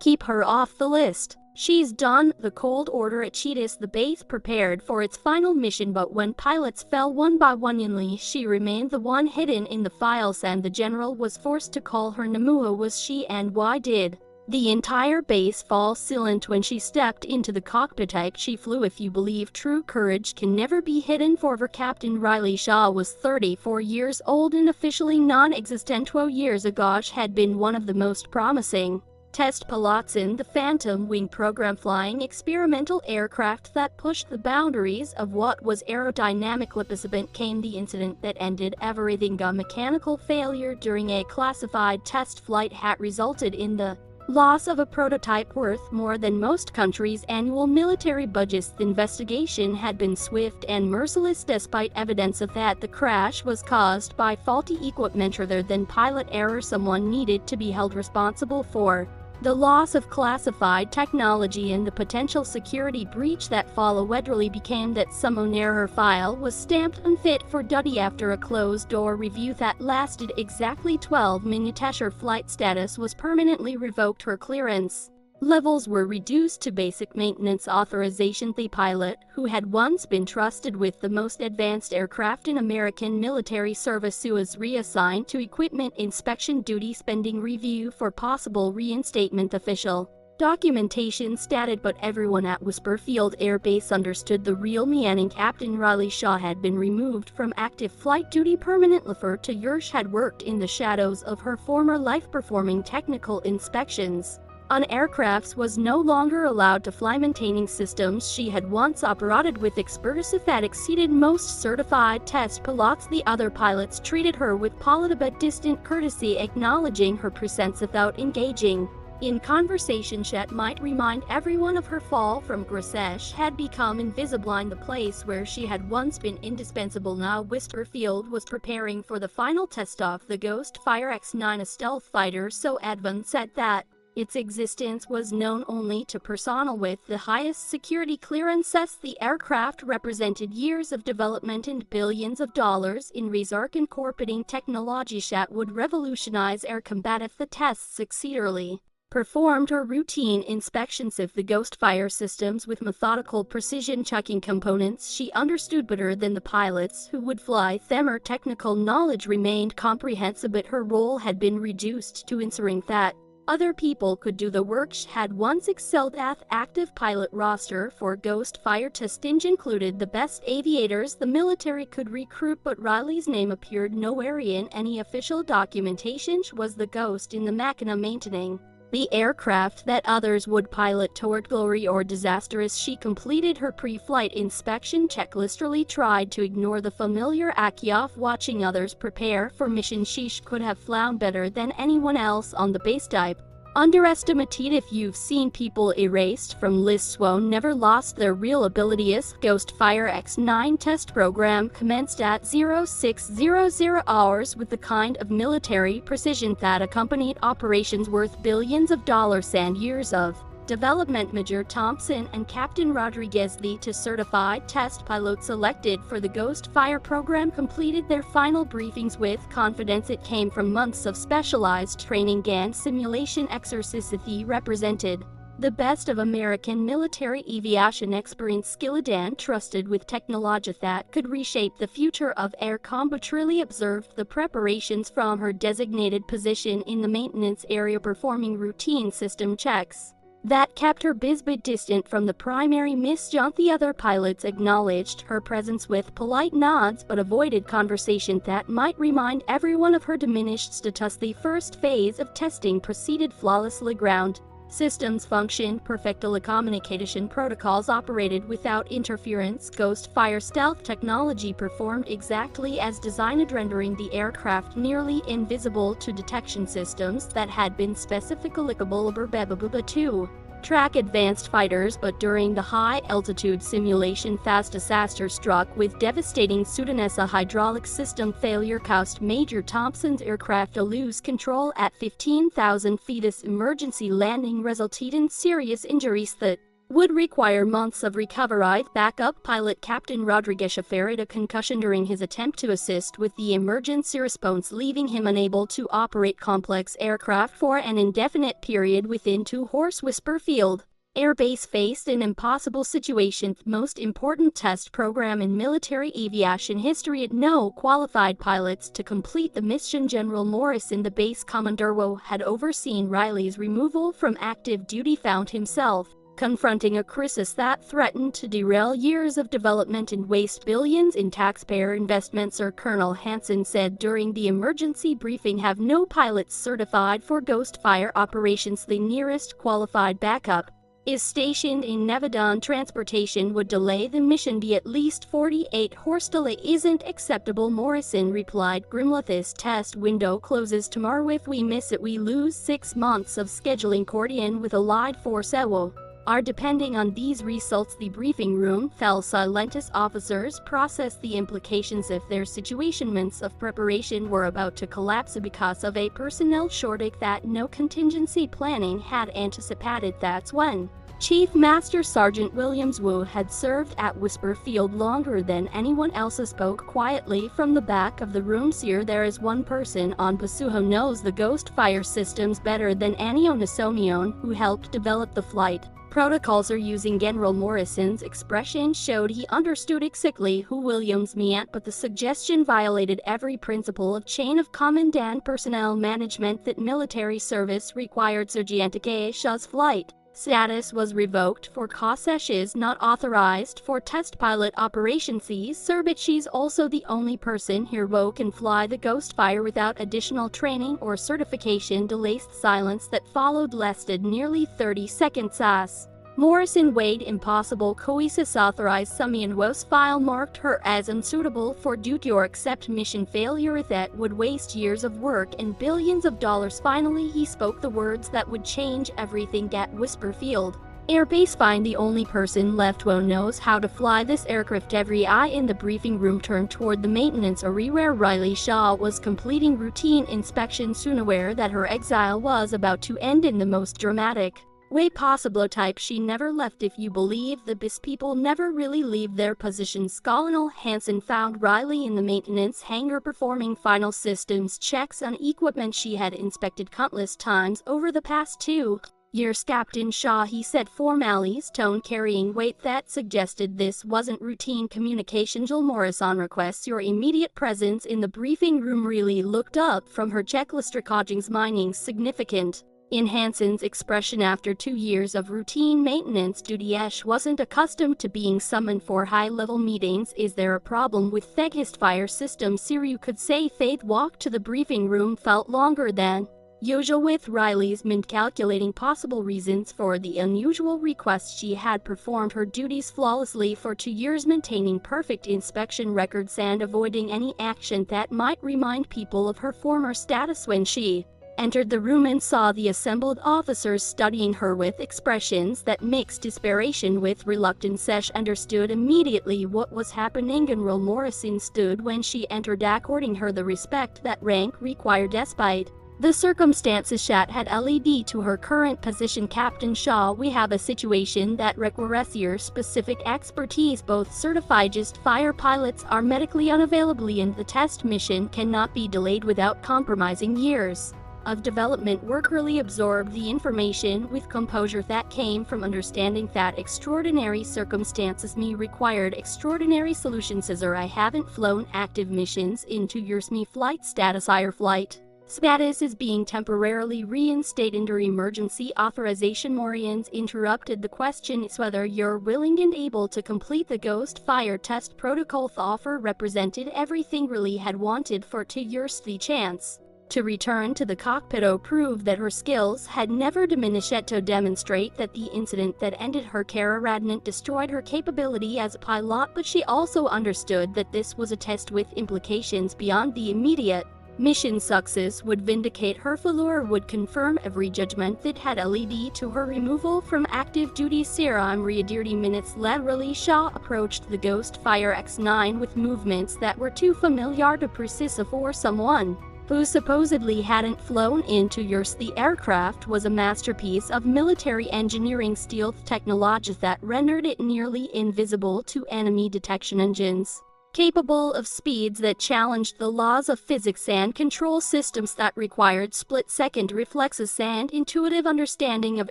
Keep her off the list. She's done. The cold order at Cheetahs, the base prepared for its final mission, but when pilots fell one by one, she remained the one hidden in the files, and the general was forced to call her Namua. Was she, and why did the entire base fall silent when she stepped into the cockpit? She flew. If you believe true courage can never be hidden forever, Captain Riley Shaw was 34 years old and officially non-existent. 12 years ago, she had been one of the most promising test pilots in the Phantom Wing program, flying experimental aircraft that pushed the boundaries of what was aerodynamic. Participant came the incident that ended everything. A mechanical failure during a classified test flight had resulted in the loss of a prototype worth more than most countries' annual military budgets. The investigation had been swift and merciless, despite evidence of that the crash was caused by faulty equipment rather than pilot error. Someone needed to be held responsible for the loss of classified technology, and the potential security breach that followed really became that someone error file was stamped unfit for duty after a closed-door review that lasted exactly 12 minutes. Her flight status was permanently revoked. Her clearance levels were reduced to basic maintenance authorization. The pilot, who had once been trusted with the most advanced aircraft in American military service, was reassigned to equipment inspection duty pending review for possible reinstatement. Official documentation stated, but everyone at Whisper Field Air Base understood the real meaning. Captain Riley Shaw had been removed from active flight duty permanently. To Yersh had worked in the shadows of her former life, performing technical inspections on aircrafts, was no longer allowed to fly, maintaining systems she had once operated with expertise that exceeded most certified test pilots. The other pilots treated her with polite but distant courtesy, acknowledging her presence without engaging in conversation that might remind everyone of her fall from Grasesh had become invisible in the place where she had once been indispensable. Now Whisper Field was preparing for the final test of the Ghost Fire X-9, a stealth fighter so advanced that its existence was known only to personnel with the highest security clearances. The aircraft represented years of development and billions of dollars in research, incorporating technology that would revolutionize air combat. If the tests successfully performed her routine inspections of the Ghost Fire systems with methodical precision, checking components she understood better than the pilots who would fly them. Her technical knowledge remained comprehensive, but her role had been reduced to ensuring that other people could do the work she had once excelled at. Active pilot roster for Ghost Fire testing included the best aviators the military could recruit, but Riley's name appeared nowhere in any official documentation. She was the ghost in the machina, maintaining the aircraft that others would pilot toward glory or disaster. As she completed her pre-flight inspection checklist, Riley tried to ignore the familiar ache of watching others prepare for missions she could have flown better than anyone else on the base type. Underestimated. If you've seen people erased from lists who never lost their real abilities. Ghost Fire X-9 test program commenced at 0600 hours with the kind of military precision that accompanied operations worth billions of dollars and years of development. Major Thompson and Captain Rodriguez, the two certified test pilots selected for the Ghost Fire program, completed their final briefings with confidence. It came from months of specialized training and simulation exercises. He represented the best of American military aviation experience, skilled and trusted with technology that could reshape the future of air combat. Riley observed the preparations from her designated position in the maintenance area, performing routine system checks that kept her busy but distant from the primary mission. The other pilots acknowledged her presence with polite nods, but avoided conversation that might remind everyone of her diminished status. The first phase of testing proceeded flawlessly. Ground systems functioned perfectly. Communication protocols operated without interference. Ghost Fire stealth technology performed exactly as designed, rendering the aircraft nearly invisible to detection systems that had been specifically capable to track advanced fighters. But during the high-altitude simulation, fast disaster struck with devastating suddenness. A hydraulic system failure cost Major Thompson's aircraft lose control at 15,000 feet. This emergency landing resulted in serious injuries that would require months of recovery. Backup pilot Captain Rodriguez suffered a concussion during his attempt to assist with the emergency response, leaving him unable to operate complex aircraft for an indefinite period within Two-Horse Whisper Field Air Base faced an impossible situation. The most important test program in military aviation history had no qualified pilots to complete the mission. General Morrison, the base commander who had overseen Riley's removal from active duty, found himself confronting a crisis that threatened to derail years of development and waste billions in taxpayer investments. Colonel Hansen said during the emergency briefing, have no pilots certified for ghost fire operations. The nearest qualified backup is stationed in Nevada. Transportation would delay the mission by at least 48 hours. Delay isn't acceptable, Morrison replied grimly. This test window closes tomorrow. If we miss it, we lose 6 months of scheduling. Coordination with allied forces are depending on these results. The briefing room fell silent as officers processed the implications of their situation. Months of preparation were about to collapse because of a personnel shortage that no contingency planning had anticipated. That's when Chief Master Sergeant Williams, who had served at Whisper Field longer than anyone else, spoke quietly from the back of the room. Sir, there is one person on Basu who knows the ghost fire systems better than any. Onasomion, who helped develop the flight protocols are using. General Morrison's expression showed he understood exactly who Williams meant, but the suggestion violated every principle of chain of command and personnel management that military service required. Sergeant Shaw's flight status was revoked for cause she is not authorized for test pilot operations. Sir, but she's also the only person here who can fly the ghost fire without additional training or certification. Delayed silence that followed lasted nearly 30 seconds as Morrison weighed impossible choices. Authorized Sumian Wo's file marked her as unsuitable for duty or accept mission failure that would waste years of work and billions of dollars. Finally, he spoke the words that would change everything at Whisper Field Air Base. Find the only person left who knows how to fly this aircraft. Every eye in the briefing room turned toward the maintenance area where Riley Shaw was completing routine inspections, soon aware that her exile was about to end in the most dramatic way possible. Type she never left. If you believe the BIS people never really leave their positions. Colonel Hansen found Riley in the maintenance hangar performing final systems checks on equipment she had inspected countless times over the past 2 years. Captain Shaw, he said, formality's tone carrying weight that suggested this wasn't routine communication. Jill Morrison requests your immediate presence in the briefing room. Really looked up from her checklist, recordings mining significant in Hansen's expression. After 2 years of routine maintenance duty, Ash wasn't accustomed to being summoned for high-level meetings. Is there a problem with Thegist fire system? Sir, you could say. Faith walked to the briefing room felt longer than usual, with Riley's mind calculating possible reasons for the unusual request. She had performed her duties flawlessly for 2 years, maintaining perfect inspection records and avoiding any action that might remind people of her former status. When she entered the room and saw the assembled officers studying her with expressions that mixed desperation with reluctance, Ash understood immediately what was happening. General Morrison stood when she entered, according her the respect that rank required despite the circumstances. Shat had led to her current position. Captain Shaw, we have a situation that requires your specific expertise. Both certified just fire pilots are medically unavailable, and the test mission cannot be delayed without compromising years of development work. Really absorbed the information with composure that came from understanding that extraordinary circumstances me required extraordinary solutions. Sir, I haven't flown active missions in 2 years. Me flight status, your flight status is being temporarily reinstated under emergency authorization. Morrison interrupted the question is whether you're willing and able to complete the ghost fire test protocol. The offer represented everything Riley had wanted for 2 years. The chance to return to the cockpit proved that her skills had never diminished. To demonstrate that the incident that ended her career hadn't destroyed her capability as a pilot, but she also understood that this was a test with implications beyond the immediate mission. Success would vindicate her failure, would confirm every judgment that had led to her removal from active duty. Serum 30 minutes laterally, Shaw approached the Ghost Fire X9 with movements that were too familiar to persist for someone who supposedly hadn't flown into years. The aircraft was a masterpiece of military engineering stealth technology that rendered it nearly invisible to enemy detection engines, capable of speeds that challenged the laws of physics and control systems that required split-second reflexes and intuitive understanding of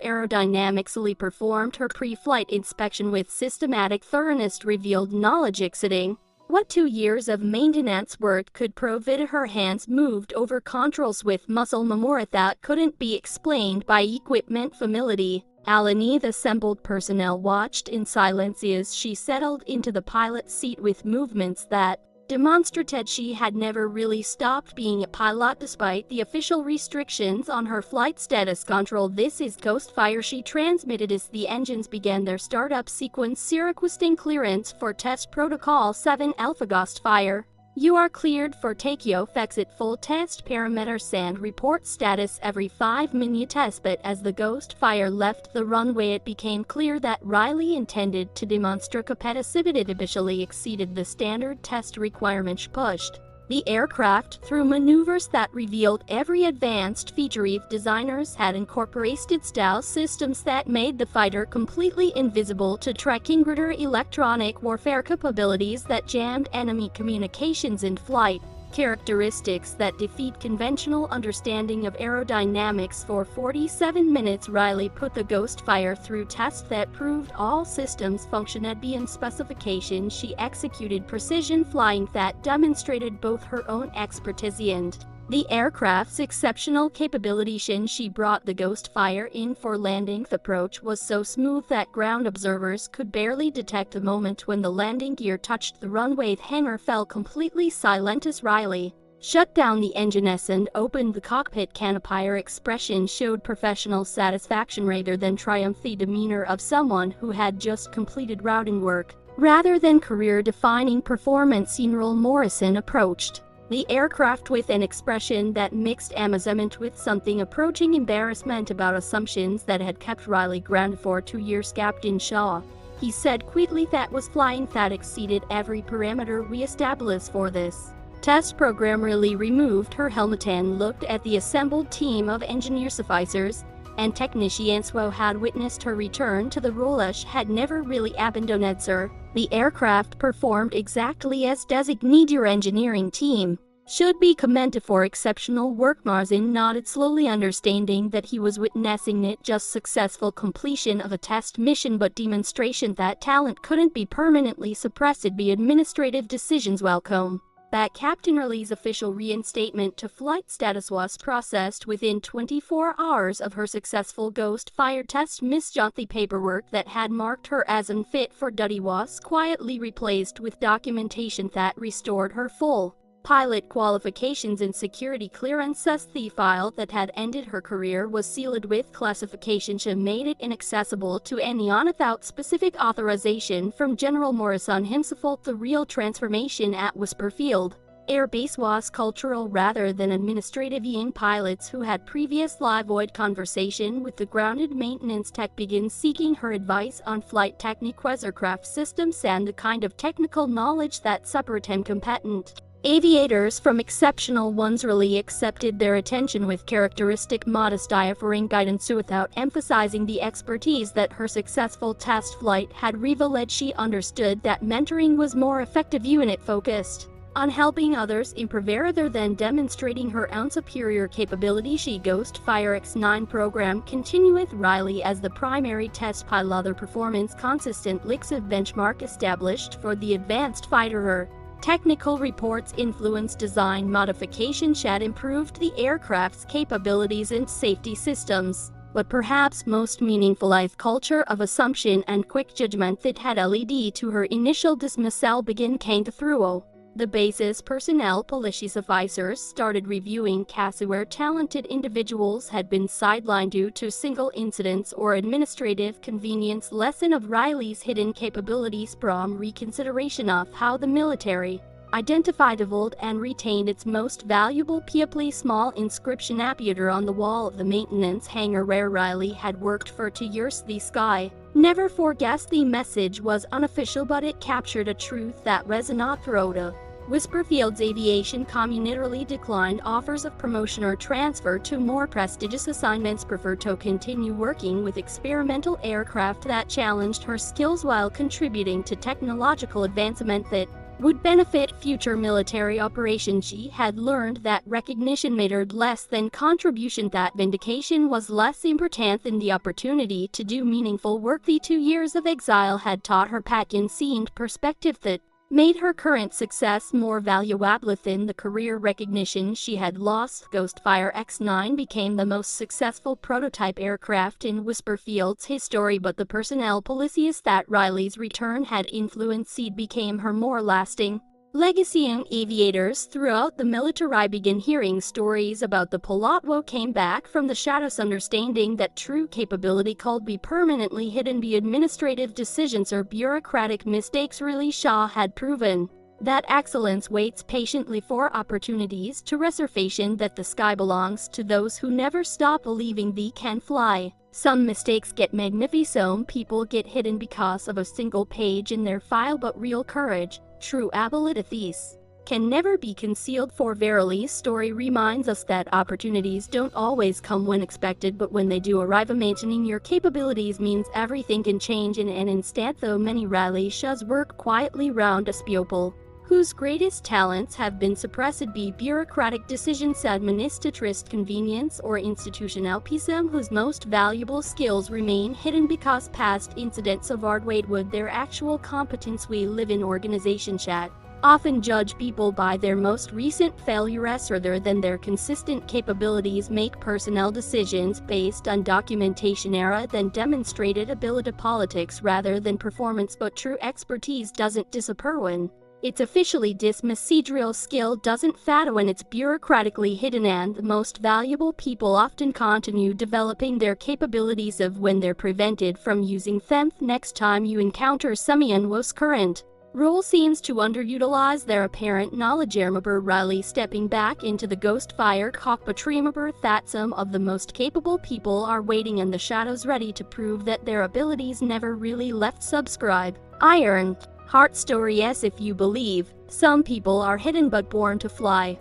aerodynamics. Lee performed her pre-flight inspection with systematic thoroughness, revealed knowledge exceeding what 2 years of maintenance work could provide. Her hands moved over controls with muscle memory that couldn't be explained by equipment familiarity. Alani, the assembled personnel, watched in silence as she settled into the pilot's seat with movements that demonstrated she had never really stopped being a pilot despite the official restrictions on her flight status control. "This is Ghostfire," she transmitted as the engines began their startup sequence, requesting clearance for Test Protocol 7 Alpha. "Ghostfire, you are cleared for takeoff. Exit full test parameters and report status every 5 minutes." But as the Ghostfire left the runway, it became clear that Riley intended to demonstrate compatibility officially exceeded the standard test requirements. Pushed the aircraft through maneuvers that revealed every advanced feature. Designers had incorporated stealth systems that made the fighter completely invisible to tracking, greater electronic warfare capabilities that jammed enemy communications in flight, characteristics that defeat conventional understanding of aerodynamics. For 47 minutes, Riley put the Ghostfire through tests that proved all systems functioned beyond specification. She executed precision flying that demonstrated both her own expertise and the aircraft's exceptional capability. She brought the Ghostfire in for landing. The approach was so smooth that ground observers could barely detect the moment when the landing gear touched the runway. The hangar fell completely silent as Riley shut down the engines and opened the cockpit canopy. Her expression showed professional satisfaction rather than triumph, the demeanor of someone who had just completed routing work rather than career-defining performance. General Morrison approached the aircraft with an expression that mixed amusement with something approaching embarrassment about assumptions that had kept Riley grounded for 2 years. "Captain Shaw," he said quickly, "that was flying that exceeded every parameter we established for this test program." Riley removed her helmet and looked at the assembled team of engineers, officers, and technicians who had witnessed her return to the role. She had never really abandoned her. "The aircraft performed exactly as designated. Your engineering team should be commended for exceptional work." Marsden nodded slowly, understanding that he was witnessing not just successful completion of a test mission but demonstration that talent couldn't be permanently suppressed by administrative decisions. "Welcome back, Captain." Riley's official reinstatement to flight status was processed within 24 hours of her successful Ghostfire test. Miss John, the paperwork that had marked her as unfit for duty was quietly replaced with documentation that restored her full pilot qualifications and security clearances. The file that had ended her career was sealed with classification that made it inaccessible to anyone without specific authorization from General Morrison himself. The real transformation at Whisperfield Air Base was cultural rather than administrative. Young pilots who had previously avoided conversation with the grounded maintenance tech began seeking her advice on flight technique, aircraft systems, and the kind of technical knowledge that separated competent aviators from exceptional ones. Riley accepted their attention with characteristic modesty, offering guidance without emphasizing the expertise that her successful test flight had revealed. She understood that mentoring was more effective when it focused on helping others improve rather than demonstrating her own superior capability. She Ghostfire X9 program continued with Riley as the primary test pilot. The performance consistent exceeded benchmark established for the advanced fighter. Her technical reports influenced design modifications that improved the aircraft's capabilities and safety systems. But perhaps most meaningful, a culture of assumption and quick judgment that had led to her initial dismissal began came through. The base's personnel policies officers started reviewing cases where talented individuals had been sidelined due to single incidents or administrative convenience. Lesson of Riley's hidden capabilities from reconsideration of how the military identified, evolved, and retained its most valuable people. Small inscription appeared on the wall of the maintenance hangar where Riley had worked for 2 years. "The sky never forgets." The message was unofficial, but it captured a truth that resonated throughout Whisperfield's aviation community declined offers of promotion or transfer to more prestigious assignments, preferred to continue working with experimental aircraft that challenged her skills while contributing to technological advancement that would benefit future military operations. She had learned that recognition mattered less than contribution, that vindication was less important than the opportunity to do meaningful work. The 2 years of exile had taught her patient perspective that made her current success more valuable than the career recognition she had lost. Ghostfire X-9 became the most successful prototype aircraft in Whisperfield's history, but the personnel policies that Riley's return had influenced became her more lasting legacy. Young aviators throughout the military began hearing stories about the pilot who came back from the shadows, understanding that true capability could be permanently hidden by administrative decisions or bureaucratic mistakes. Riley Shaw had proven that excellence waits patiently for opportunities to resurface, and that the sky belongs to those who never stop believing they can fly. Some mistakes get magnified, some people get hidden because of a single page in their file, but real courage, true abilities, can never be concealed. For Verily's story reminds us that opportunities don't always come when expected, but when they do arrive, imagining your capabilities means everything can change in an instant. Though many Riley Shaw's work quietly around a pupil whose greatest talents have been suppressed by bureaucratic decisions, administrative convenience, or institutionalism, whose most valuable skills remain hidden because past incidents of outweighed with their actual competence. We live in organizations that often judge people by their most recent failures rather than their consistent capabilities, make personnel decisions based on documentation rather than demonstrated ability, politics rather than performance. But true expertise doesn't disappear when it's officially dismissed. Real skill doesn't fade when it's bureaucratically hidden, and the most valuable people often continue developing their capabilities of when they're prevented from using them. Next time you encounter someone whose current role seems to underutilize their apparent knowledge, remember Riley stepping back into the Ghostfire cockpit. Remember that some of the most capable people are waiting in the shadows, ready to prove that their abilities never really left. Subscribe. Iron Heart Story. Yes, if you believe, some people are hidden but born to fly.